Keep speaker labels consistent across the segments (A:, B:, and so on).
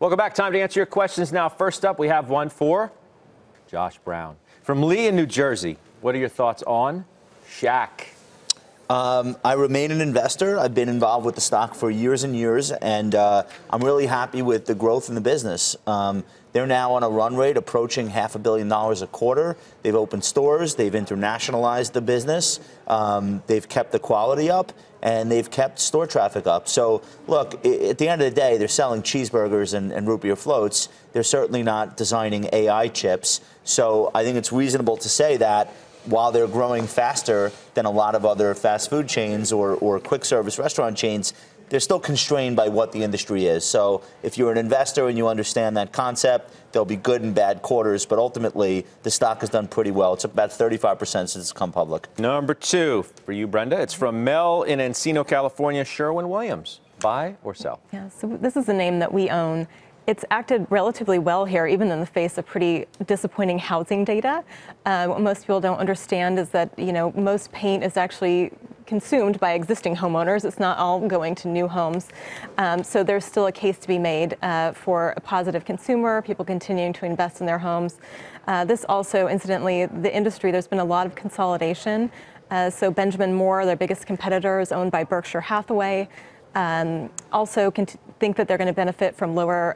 A: Welcome back. Time to answer your questions now. First up, we have one for Josh Brown from Lee in New Jersey. What are your thoughts on Shaq?
B: I remain an investor. I've been involved with the stock for years and years, and I'm really happy with the growth in the business. They're now on a run rate approaching $500 million a quarter. They've opened stores. They've internationalized the business. They've kept the quality up, and they've kept store traffic up. So, look, at the end of the day, they're selling cheeseburgers and root beer floats. They're certainly not designing AI chips. So I think it's reasonable to say that while they're growing faster than a lot of other fast food chains or quick service restaurant chains, they're still constrained by what the industry is. So if you're an investor and you understand that concept, there'll be good and bad quarters, but ultimately the stock has done pretty well. It's up about 35% since it's come public.
A: Number two for you, Brenda. It's from Mel in Encino, California. Sherwin-Williams. Buy or sell?
C: Yeah, so this is a name that we own. It's acted relatively well here, even in the face of pretty disappointing housing data. What most people don't understand is that, most paint is actually consumed by existing homeowners. It's not all going to new homes. So there's still a case to be made for a positive consumer, people continuing to invest in their homes. This also, incidentally, the industry, there's been a lot of consolidation. So Benjamin Moore, their biggest competitor, is owned by Berkshire Hathaway. Also think that they're going to benefit from lower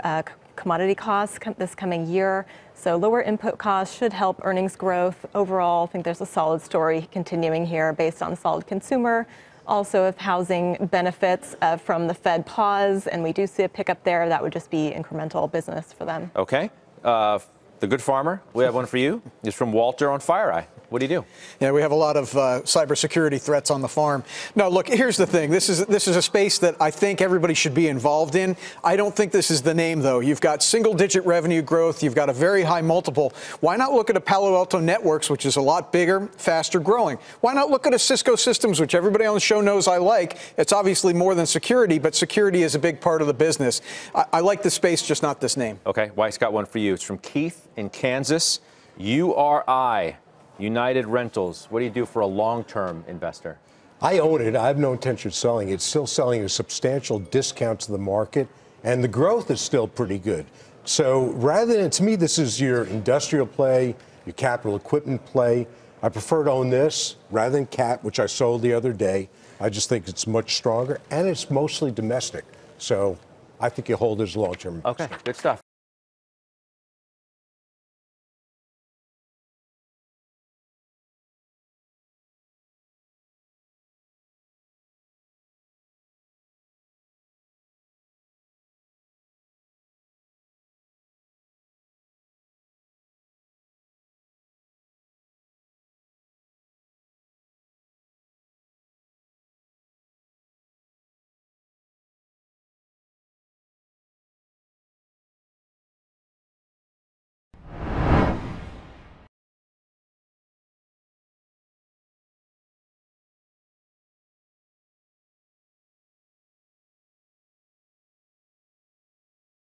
C: commodity costs this coming year. So lower input costs should help earnings growth. Overall, I think there's a solid story continuing here based on solid consumer. Also, if housing benefits from the Fed pause and we do see a pickup there, that would just be incremental business for them.
A: Okay. The Good Farmer, we have one for you. It's from Walter on FireEye. What do you do?
D: Yeah, we have a lot of cybersecurity threats on the farm. No, look, here's the thing. This is a space that I think everybody should be involved in. I don't think this is the name, though. You've got single-digit revenue growth. You've got a very high multiple. Why not look at a Palo Alto Networks, which is a lot bigger, faster growing? Why not look at a Cisco Systems, which everybody on the show knows I like? It's obviously more than security, but security is a big part of the business. I like the space, just not this name.
A: Okay, Weiss got one for you. It's from Keith in Kansas. URI. United Rentals. What do you do for a long-term investor?
E: I own it. I have no intention of selling it. It's still selling at a substantial discount to the market, and the growth is still pretty good. So rather than, to me, this is your industrial play, your capital equipment play. I prefer to own this rather than CAT, which I sold the other day. I just think it's much stronger, and it's mostly domestic. So I think you hold it as a long-term investor.
A: Okay, good stuff.